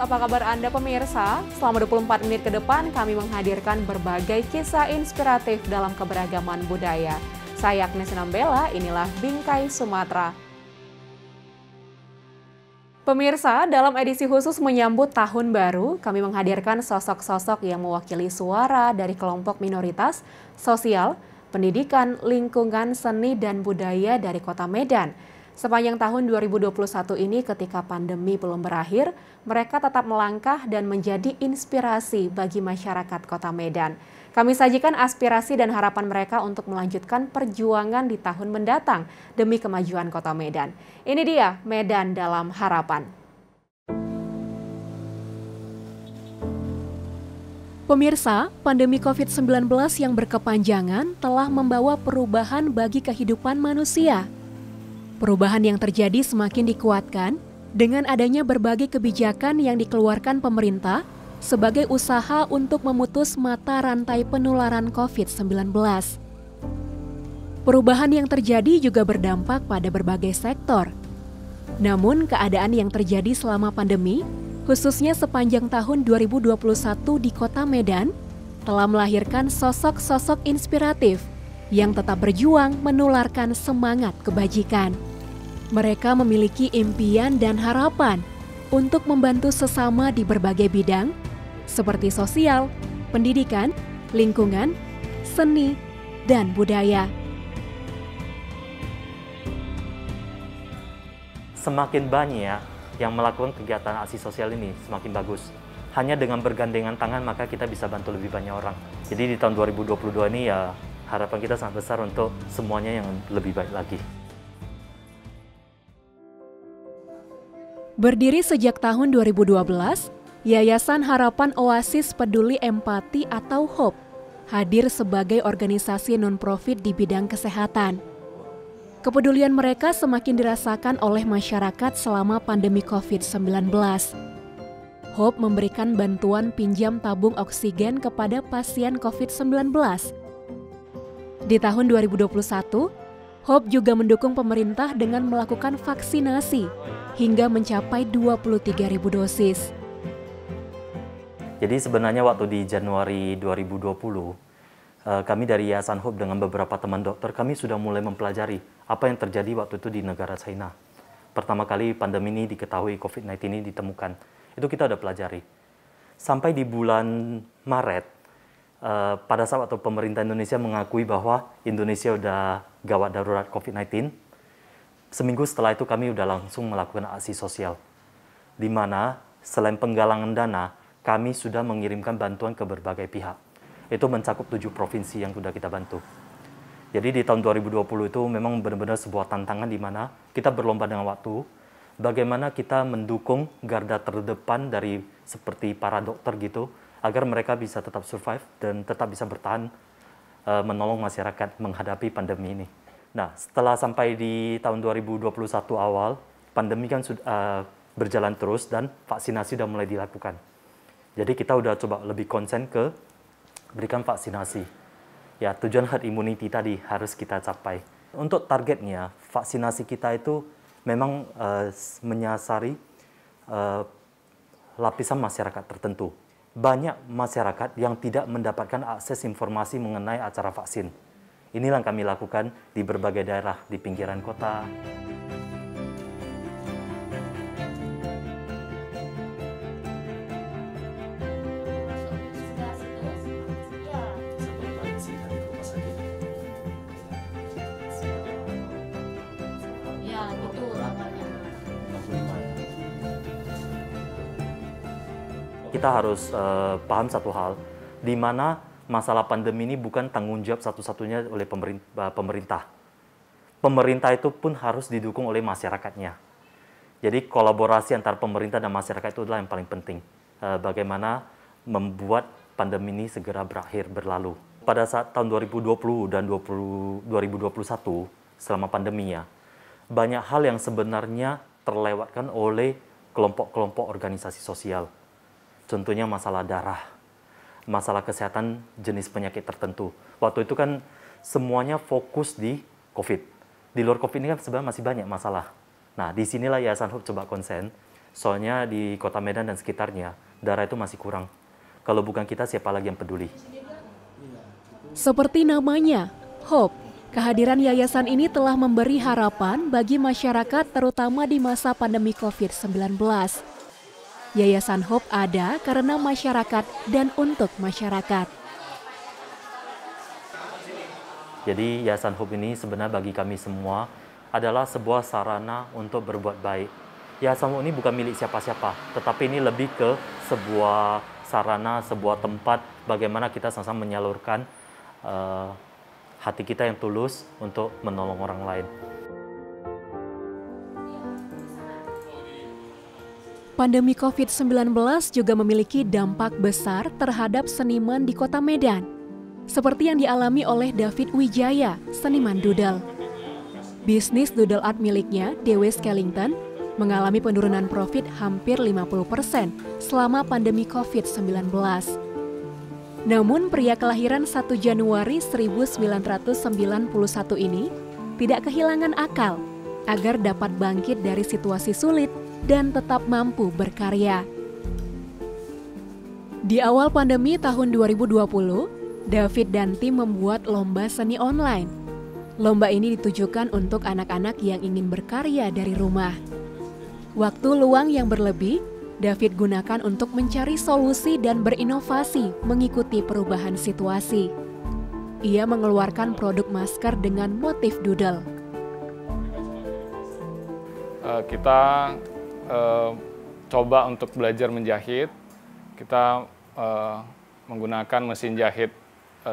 apa kabar Anda pemirsa? Selama 24 menit ke depan kami menghadirkan berbagai kisah inspiratif dalam keberagaman budaya. Saya Agnes Nambela, inilah Bingkai Sumatera. Pemirsa, dalam edisi khusus menyambut Tahun Baru, kami menghadirkan sosok-sosok yang mewakili suara dari kelompok minoritas, sosial, pendidikan, lingkungan, seni, dan budaya dari Kota Medan. Sepanjang tahun 2021 ini ketika pandemi belum berakhir, mereka tetap melangkah dan menjadi inspirasi bagi masyarakat Kota Medan. Kami sajikan aspirasi dan harapan mereka untuk melanjutkan perjuangan di tahun mendatang demi kemajuan Kota Medan. Ini dia Medan dalam Harapan. Pemirsa, pandemi COVID-19 yang berkepanjangan telah membawa perubahan bagi kehidupan manusia. Perubahan yang terjadi semakin dikuatkan dengan adanya berbagai kebijakan yang dikeluarkan pemerintah sebagai usaha untuk memutus mata rantai penularan COVID-19. Perubahan yang terjadi juga berdampak pada berbagai sektor. Namun, keadaan yang terjadi selama pandemi, khususnya sepanjang tahun 2021 di Kota Medan, telah melahirkan sosok-sosok inspiratif yang tetap berjuang menularkan semangat kebajikan. Mereka memiliki impian dan harapan untuk membantu sesama di berbagai bidang, seperti sosial, pendidikan, lingkungan, seni, dan budaya. Semakin banyak yang melakukan kegiatan aksi sosial ini, semakin bagus. Hanya dengan bergandengan tangan maka kita bisa bantu lebih banyak orang. Jadi di tahun 2022 ini ya harapan kita sangat besar untuk semuanya yang lebih baik lagi. Berdiri sejak tahun 2012, Yayasan Harapan Oasis Peduli Empati atau HOPE hadir sebagai organisasi non-profit di bidang kesehatan. Kepedulian mereka semakin dirasakan oleh masyarakat selama pandemi COVID-19. HOPE memberikan bantuan pinjam tabung oksigen kepada pasien COVID-19. Di tahun 2021, HOPE juga mendukung pemerintah dengan melakukan vaksinasi hingga mencapai 23.000 dosis. Jadi sebenarnya waktu di Januari 2020, kami dari Yayasan HOPE dengan beberapa teman dokter, kami sudah mulai mempelajari apa yang terjadi waktu itu di negara China. Pertama kali pandemi ini diketahui, COVID-19 ini ditemukan. Itu kita udah pelajari. Sampai di bulan Maret, pada saat waktu pemerintah Indonesia mengakui bahwa Indonesia udah gawat darurat COVID-19, seminggu setelah itu kami udah langsung melakukan aksi sosial. Di mana selain penggalangan dana, kami sudah mengirimkan bantuan ke berbagai pihak. Itu mencakup 7 provinsi yang sudah kita bantu. Jadi di tahun 2020 itu memang benar-benar sebuah tantangan di mana kita berlomba dengan waktu, bagaimana kita mendukung garda terdepan dari seperti para dokter gitu, agar mereka bisa tetap survive dan tetap bisa bertahan menolong masyarakat menghadapi pandemi ini. Nah, setelah sampai di tahun 2021 awal, pandemi kan sudah berjalan terus dan vaksinasi sudah mulai dilakukan. Jadi kita udah coba lebih konsen ke berikan vaksinasi. Ya, tujuan herd immunity tadi harus kita capai. Untuk targetnya, vaksinasi kita itu memang menyasari lapisan masyarakat tertentu. Banyak masyarakat yang tidak mendapatkan akses informasi mengenai acara vaksin. Inilah yang kami lakukan di berbagai daerah di pinggiran kota. Kita harus paham satu hal, di mana masalah pandemi ini bukan tanggung jawab satu-satunya oleh pemerintah. Pemerintah itu pun harus didukung oleh masyarakatnya. Jadi kolaborasi antara pemerintah dan masyarakat itu adalah yang paling penting. Bagaimana membuat pandemi ini segera berakhir, berlalu. Pada saat tahun 2020 dan 2021, selama pandeminya, banyak hal yang sebenarnya terlewatkan oleh kelompok-kelompok organisasi sosial. Contohnya masalah darah, masalah kesehatan jenis penyakit tertentu. Waktu itu kan semuanya fokus di COVID. Di luar COVID ini kan sebenarnya masih banyak masalah. Nah, disinilah Yayasan HOPE coba konsen Soalnya di kota Medan dan sekitarnya, darah itu masih kurang. Kalau bukan kita, siapa lagi yang peduli? Seperti namanya, Hope, kehadiran yayasan ini telah memberi harapan bagi masyarakat terutama di masa pandemi COVID-19. Yayasan Hope ada karena masyarakat dan untuk masyarakat. Jadi Yayasan Hope ini sebenarnya bagi kami semua adalah sebuah sarana untuk berbuat baik. Yayasan Hope ini bukan milik siapa-siapa, tetapi ini lebih ke sebuah sarana, sebuah tempat bagaimana kita sama-sama menyalurkan hati kita yang tulus untuk menolong orang lain. Pandemi COVID-19 juga memiliki dampak besar terhadap seniman di kota Medan, seperti yang dialami oleh David Wijaya, seniman doodle. Bisnis doodle art miliknya, Dewe Skellington, mengalami penurunan profit hampir 50% selama pandemi COVID-19. Namun pria kelahiran 1 Januari 1991 ini tidak kehilangan akal agar dapat bangkit dari situasi sulit dan tetap mampu berkarya. Di awal pandemi tahun 2020, David dan tim membuat lomba seni online. Lomba ini ditujukan untuk anak-anak yang ingin berkarya dari rumah. Waktu luang yang berlebih, David gunakan untuk mencari solusi dan berinovasi mengikuti perubahan situasi. Ia mengeluarkan produk masker dengan motif doodle. Kita coba untuk belajar menjahit. Kita menggunakan mesin jahit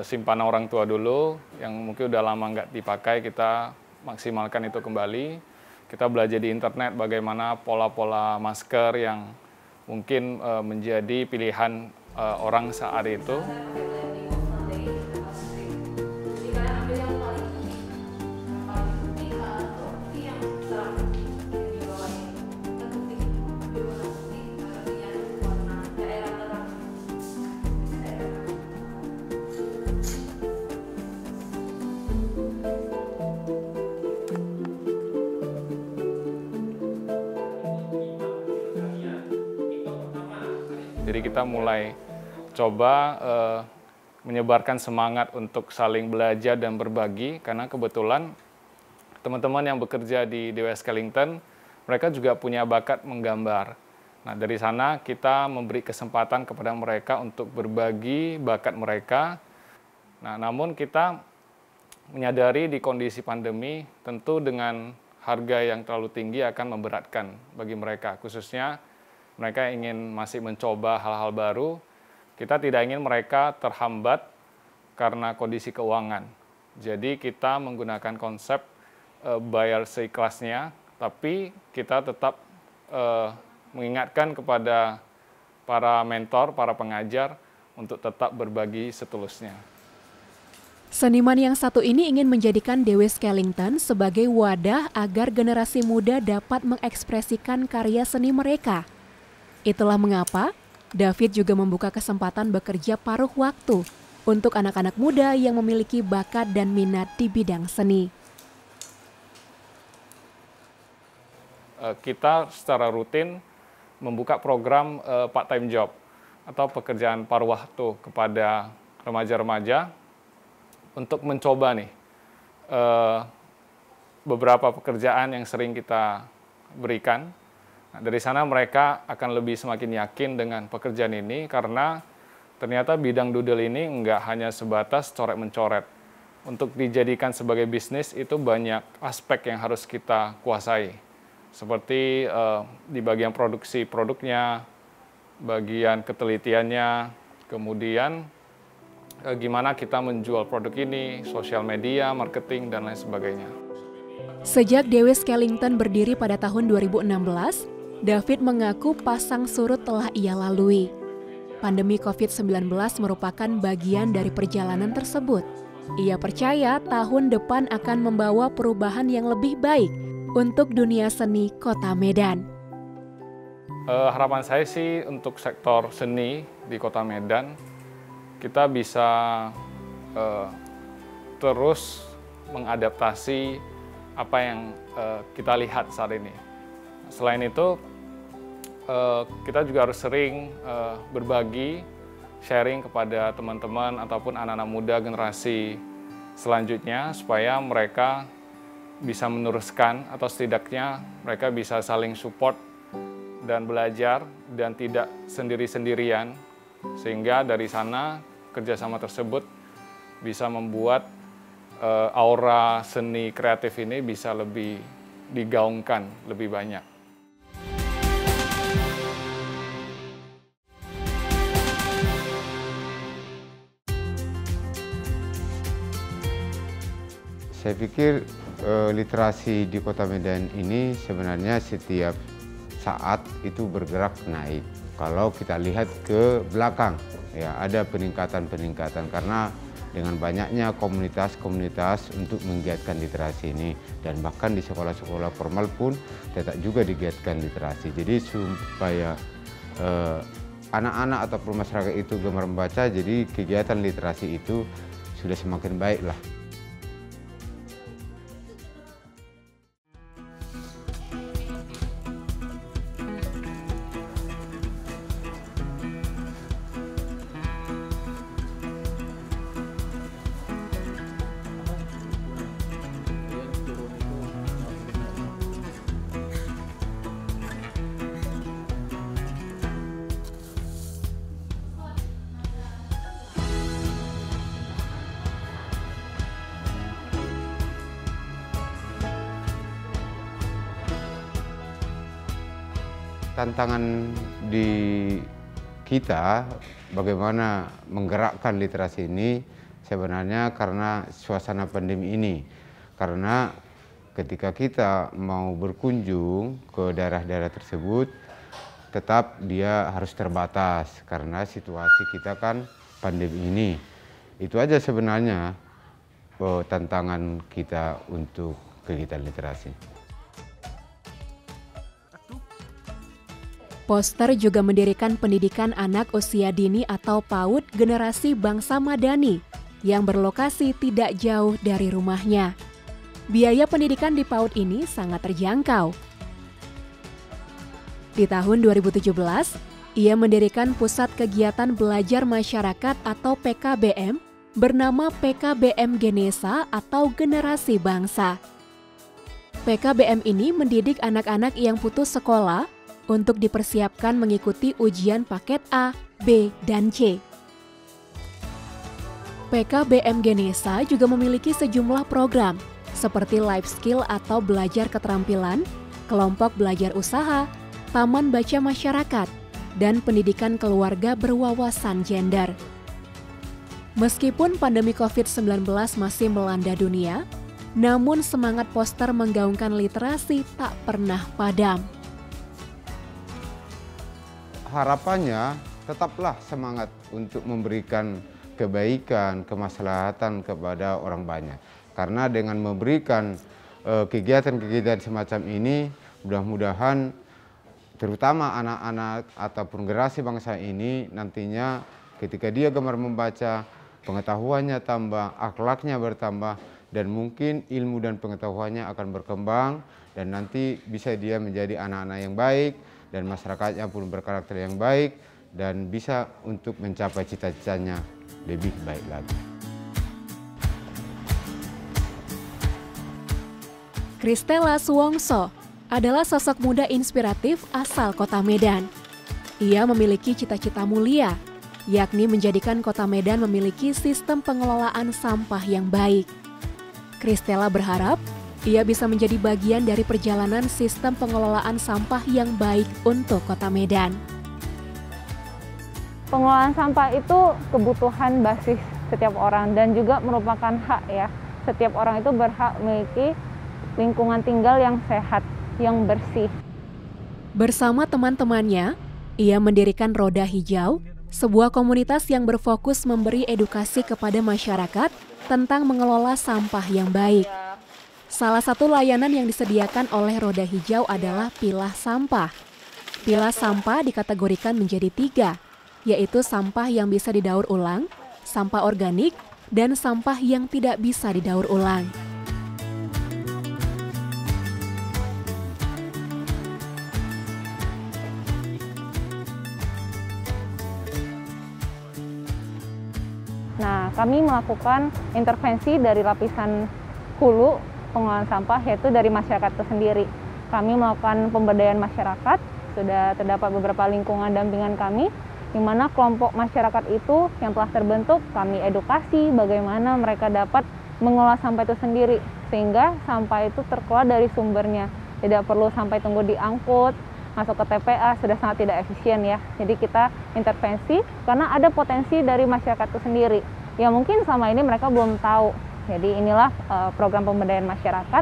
simpanan orang tua dulu, yang mungkin udah lama nggak dipakai, kita maksimalkan itu kembali. Kita belajar di internet bagaimana pola-pola masker yang mungkin menjadi pilihan orang saat itu. Jadi kita mulai coba menyebarkan semangat untuk saling belajar dan berbagi, karena kebetulan teman-teman yang bekerja di Dewe Skellington, mereka juga punya bakat menggambar. Nah, dari sana kita memberi kesempatan kepada mereka untuk berbagi bakat mereka. Nah, namun kita menyadari di kondisi pandemi, tentu dengan harga yang terlalu tinggi akan memberatkan bagi mereka, khususnya mereka ingin masih mencoba hal-hal baru. Kita tidak ingin mereka terhambat karena kondisi keuangan. Jadi kita menggunakan konsep bayar seikhlasnya, tapi kita tetap mengingatkan kepada para mentor, para pengajar untuk tetap berbagi setulusnya. Seniman yang satu ini ingin menjadikan Dewe Skellington sebagai wadah agar generasi muda dapat mengekspresikan karya seni mereka. Itulah mengapa David juga membuka kesempatan bekerja paruh waktu untuk anak-anak muda yang memiliki bakat dan minat di bidang seni. Kita secara rutin membuka program part-time job atau pekerjaan paruh waktu kepada remaja-remaja untuk mencoba nih beberapa pekerjaan yang sering kita berikan. Nah, dari sana mereka akan lebih semakin yakin dengan pekerjaan ini, karena ternyata bidang doodle ini nggak hanya sebatas coret-mencoret. Untuk dijadikan sebagai bisnis itu banyak aspek yang harus kita kuasai. Seperti di bagian produksi produknya, bagian ketelitiannya, kemudian gimana kita menjual produk ini, sosial media, marketing, dan lain sebagainya. Sejak Dewe Skellington berdiri pada tahun 2016, David mengaku pasang surut telah ia lalui. Pandemi COVID-19 merupakan bagian dari perjalanan tersebut. Ia percaya tahun depan akan membawa perubahan yang lebih baik untuk dunia seni Kota Medan. Harapan saya sih untuk sektor seni di Kota Medan, kita bisa terus mengadaptasi apa yang kita lihat saat ini. Selain itu, kita juga harus sering berbagi, sharing kepada teman-teman ataupun anak-anak muda generasi selanjutnya supaya mereka bisa meneruskan atau setidaknya mereka bisa saling support dan belajar dan tidak sendiri-sendirian, sehingga dari sana kerjasama tersebut bisa membuat aura seni kreatif ini bisa lebih digaungkan lebih banyak. Saya pikir literasi di Kota Medan ini sebenarnya setiap saat itu bergerak naik. Kalau kita lihat ke belakang, ya ada peningkatan-peningkatan karena dengan banyaknya komunitas-komunitas untuk menggiatkan literasi ini, dan bahkan di sekolah-sekolah formal pun tetap juga digiatkan literasi. Jadi supaya anak-anak ataupun masyarakat itu gemar membaca, jadi kegiatan literasi itu sudah semakin baik lah. Tantangan di kita bagaimana menggerakkan literasi ini sebenarnya karena suasana pandemi ini. Karena ketika kita mau berkunjung ke daerah-daerah tersebut, tetap dia harus terbatas karena situasi kita kan pandemi ini. Itu aja sebenarnya tantangan kita untuk kegiatan literasi. Poster juga mendirikan pendidikan anak usia dini atau PAUD generasi bangsa Madani yang berlokasi tidak jauh dari rumahnya. Biaya pendidikan di PAUD ini sangat terjangkau. Di tahun 2017, ia mendirikan Pusat Kegiatan Belajar Masyarakat atau PKBM bernama PKBM Genesa atau Generasi Bangsa. PKBM ini mendidik anak-anak yang putus sekolah untuk dipersiapkan mengikuti ujian paket A, B, dan C. PKBM Genesa juga memiliki sejumlah program seperti life skill atau belajar keterampilan, kelompok belajar usaha, taman baca masyarakat, dan pendidikan keluarga berwawasan gender. Meskipun pandemi COVID-19 masih melanda dunia, namun semangat poster menggaungkan literasi tak pernah padam. Harapannya tetaplah semangat untuk memberikan kebaikan, kemaslahatan kepada orang banyak. Karena dengan memberikan kegiatan-kegiatan semacam ini, mudah-mudahan terutama anak-anak ataupun generasi bangsa ini nantinya ketika dia gemar membaca, pengetahuannya tambah, akhlaknya bertambah, dan mungkin ilmu dan pengetahuannya akan berkembang, dan nanti bisa dia menjadi anak-anak yang baik, dan masyarakatnya pun berkarakter yang baik, dan bisa untuk mencapai cita-citanya lebih baik lagi. Kristela Suwongso adalah sosok muda inspiratif asal Kota Medan. Ia memiliki cita-cita mulia, yakni menjadikan Kota Medan memiliki sistem pengelolaan sampah yang baik. Kristela berharap ia bisa menjadi bagian dari perjalanan sistem pengelolaan sampah yang baik untuk Kota Medan. Pengelolaan sampah itu kebutuhan basis setiap orang dan juga merupakan hak ya. Setiap orang itu berhak memiliki lingkungan tinggal yang sehat, yang bersih. Bersama teman-temannya, ia mendirikan Roda Hijau, sebuah komunitas yang berfokus memberi edukasi kepada masyarakat tentang mengelola sampah yang baik. Salah satu layanan yang disediakan oleh Roda Hijau adalah pilah sampah. Pilah sampah dikategorikan menjadi 3, yaitu sampah yang bisa didaur ulang, sampah organik, dan sampah yang tidak bisa didaur ulang. kami melakukan intervensi dari lapisan hulu pengelolaan sampah, yaitu dari masyarakat itu sendiri. Kami melakukan pemberdayaan masyarakat, sudah terdapat beberapa lingkungan dampingan kami, di mana kelompok masyarakat itu yang telah terbentuk, kami edukasi bagaimana mereka dapat mengelola sampah itu sendiri, sehingga sampah itu terkelola dari sumbernya. Tidak perlu sampai tunggu diangkut, masuk ke TPA, sudah sangat tidak efisien ya. Jadi kita intervensi, karena ada potensi dari masyarakat itu sendiri, yang mungkin selama ini mereka belum tahu. Jadi inilah program pemberdayaan masyarakat.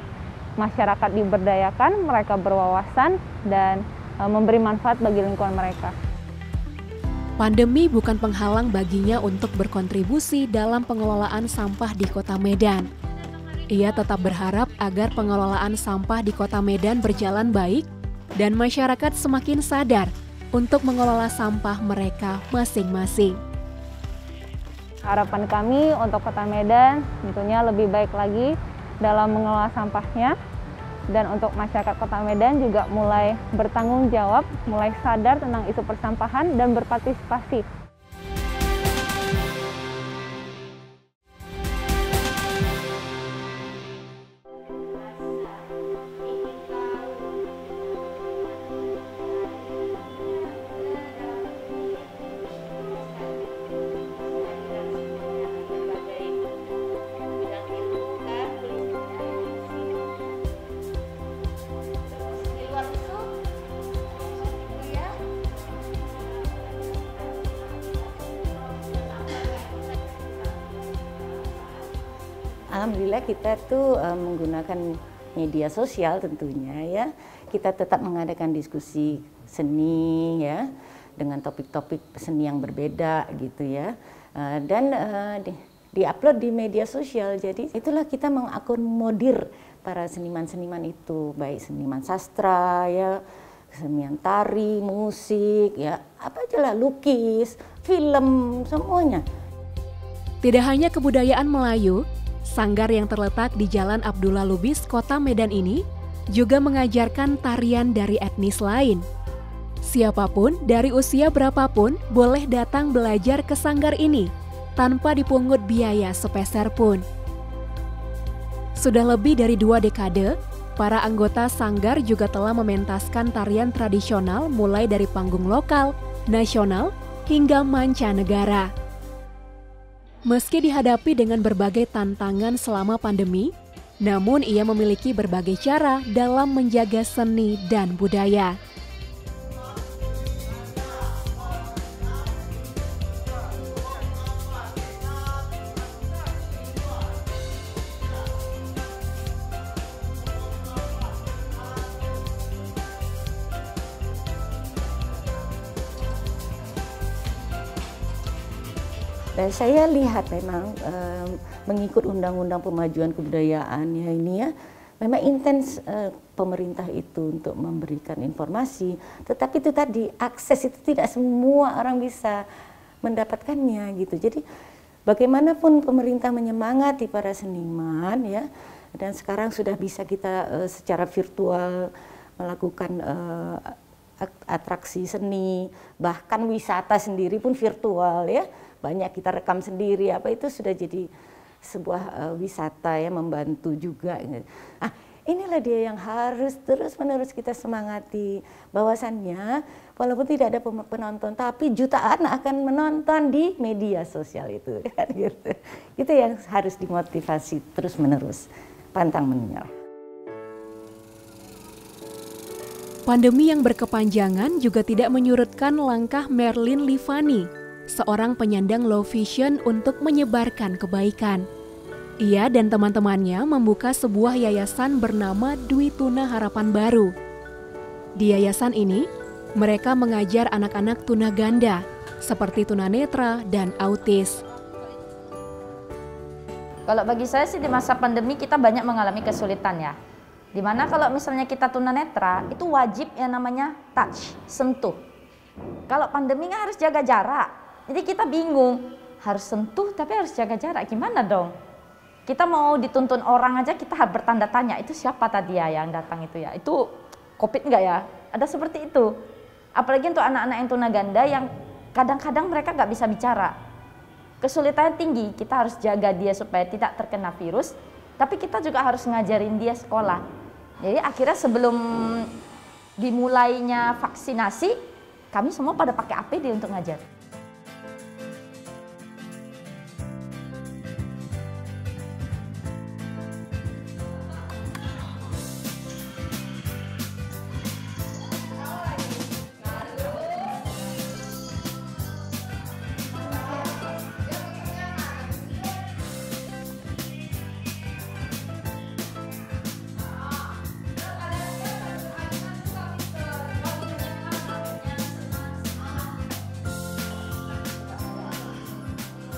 Masyarakat diberdayakan, mereka berwawasan, dan memberi manfaat bagi lingkungan mereka. Pandemi bukan penghalang baginya untuk berkontribusi dalam pengelolaan sampah di Kota Medan. Ia tetap berharap agar pengelolaan sampah di Kota Medan berjalan baik dan masyarakat semakin sadar untuk mengelola sampah mereka masing-masing. Harapan kami untuk Kota Medan tentunya lebih baik lagi dalam mengelola sampahnya, dan untuk masyarakat Kota Medan juga mulai bertanggung jawab, mulai sadar tentang isu persampahan dan berpartisipasi. Alhamdulillah kita tuh menggunakan media sosial tentunya ya. Kita tetap mengadakan diskusi seni ya, dengan topik-topik seni yang berbeda gitu ya. Dan di-upload di media sosial. Jadi itulah kita mengakomodir para seniman-seniman itu, baik seniman sastra ya, seniman tari, musik ya, apa aja lah, lukis, film, semuanya. Tidak hanya kebudayaan Melayu, sanggar yang terletak di Jalan Abdullah Lubis, Kota Medan ini juga mengajarkan tarian dari etnis lain. Siapapun dari usia berapapun boleh datang belajar ke sanggar ini tanpa dipungut biaya sepeser pun. Sudah lebih dari 2 dekade, para anggota sanggar juga telah mementaskan tarian tradisional mulai dari panggung lokal, nasional, hingga mancanegara. Meski dihadapi dengan berbagai tantangan selama pandemi, namun ia memiliki berbagai cara dalam menjaga seni dan budaya. Dan saya lihat memang mengikut Undang-Undang Pemajuan Kebudayaan ya ini ya, memang intens pemerintah itu untuk memberikan informasi. Tetapi itu tadi, akses itu tidak semua orang bisa mendapatkannya gitu. Jadi bagaimanapun pemerintah menyemangati para seniman ya, dan sekarang sudah bisa kita secara virtual melakukan atraksi seni, bahkan wisata sendiri pun virtual ya. Banyak kita rekam sendiri, apa itu sudah jadi sebuah wisata ya, membantu juga. Inilah dia yang harus terus-menerus kita semangati, bahwasannya walaupun tidak ada penonton, tapi jutaan akan menonton di media sosial itu kan gitu. Itu yang harus dimotivasi terus-menerus, pantang menyerah. Pandemi yang berkepanjangan juga tidak menyurutkan langkah Merlin Livani, seorang penyandang low vision, untuk menyebarkan kebaikan. Ia dan teman-temannya membuka sebuah yayasan bernama Dwi Tuna Harapan Baru. Di yayasan ini, mereka mengajar anak-anak tunaganda seperti tunanetra dan autis. Kalau bagi saya sih di masa pandemi kita banyak mengalami kesulitan ya. Dimana kalau misalnya kita tunanetra itu wajib yang namanya touch, sentuh. Kalau pandemi kan harus jaga jarak. Jadi kita bingung, harus sentuh tapi harus jaga jarak, gimana dong? Kita mau dituntun orang aja kita harus bertanda tanya, itu siapa tadi ya yang datang itu ya? Itu COVID enggak ya? Ada seperti itu. Apalagi untuk anak-anak yang tunaganda yang kadang-kadang mereka nggak bisa bicara. kesulitannya tinggi, kita harus jaga dia supaya tidak terkena virus, tapi kita juga harus ngajarin dia sekolah. Jadi akhirnya sebelum dimulainya vaksinasi, kami semua pada pakai APD untuk ngajar.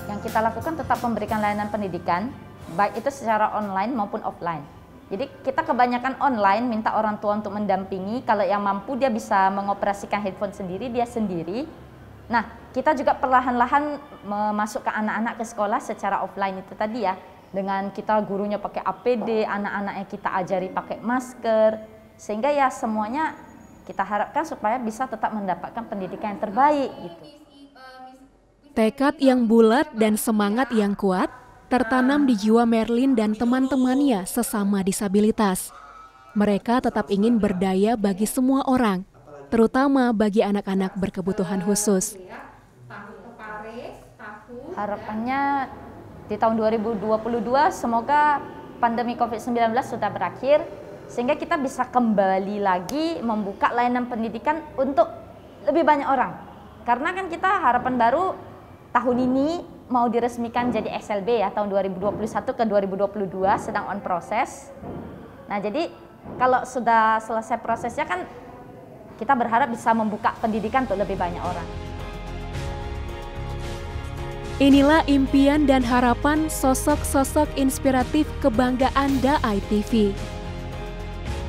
Yang kita lakukan tetap memberikan layanan pendidikan, baik itu secara online maupun offline. Jadi kita kebanyakan online, minta orang tua untuk mendampingi, kalau yang mampu dia bisa mengoperasikan handphone sendiri, dia sendiri. Nah, kita juga perlahan-lahan memasukkan anak-anak ke sekolah secara offline itu tadi ya, dengan kita gurunya pakai APD, anak-anaknya kita ajari pakai masker, sehingga ya semuanya kita harapkan supaya bisa tetap mendapatkan pendidikan yang terbaik gitu. Tekad yang bulat dan semangat yang kuat tertanam di jiwa Merlin dan teman-temannya sesama disabilitas. Mereka tetap ingin berdaya bagi semua orang, terutama bagi anak-anak berkebutuhan khusus. Harapannya di tahun 2022 semoga pandemi COVID-19 sudah berakhir, sehingga kita bisa kembali lagi membuka layanan pendidikan untuk lebih banyak orang. Karena kan kita harapan baru tahun ini mau diresmikan jadi SLB ya, tahun 2021 ke 2022 sedang on proses. Nah, jadi kalau sudah selesai prosesnya kan kita berharap bisa membuka pendidikan untuk lebih banyak orang. Inilah impian dan harapan sosok-sosok inspiratif kebanggaan DAI TV.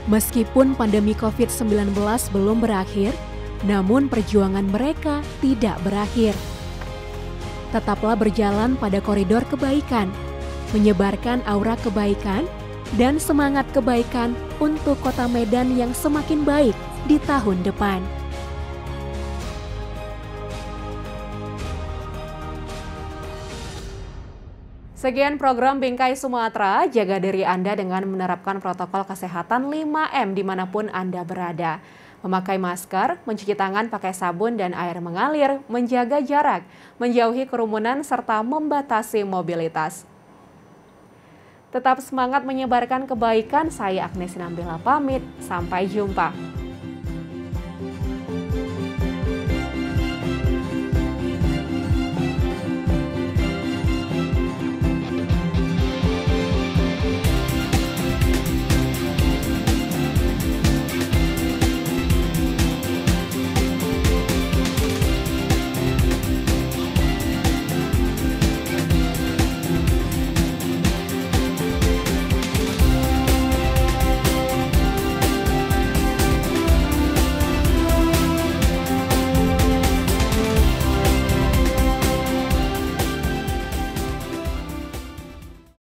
Meskipun pandemi COVID-19 belum berakhir, namun perjuangan mereka tidak berakhir. Tetaplah berjalan pada koridor kebaikan, menyebarkan aura kebaikan dan semangat kebaikan untuk Kota Medan yang semakin baik di tahun depan. Sekian program Bingkai Sumatera, jaga diri Anda dengan menerapkan protokol kesehatan 5M dimanapun Anda berada. Memakai masker, mencuci tangan pakai sabun dan air mengalir, menjaga jarak, menjauhi kerumunan, serta membatasi mobilitas. Tetap semangat menyebarkan kebaikan, saya Agnes Nambila pamit, sampai jumpa.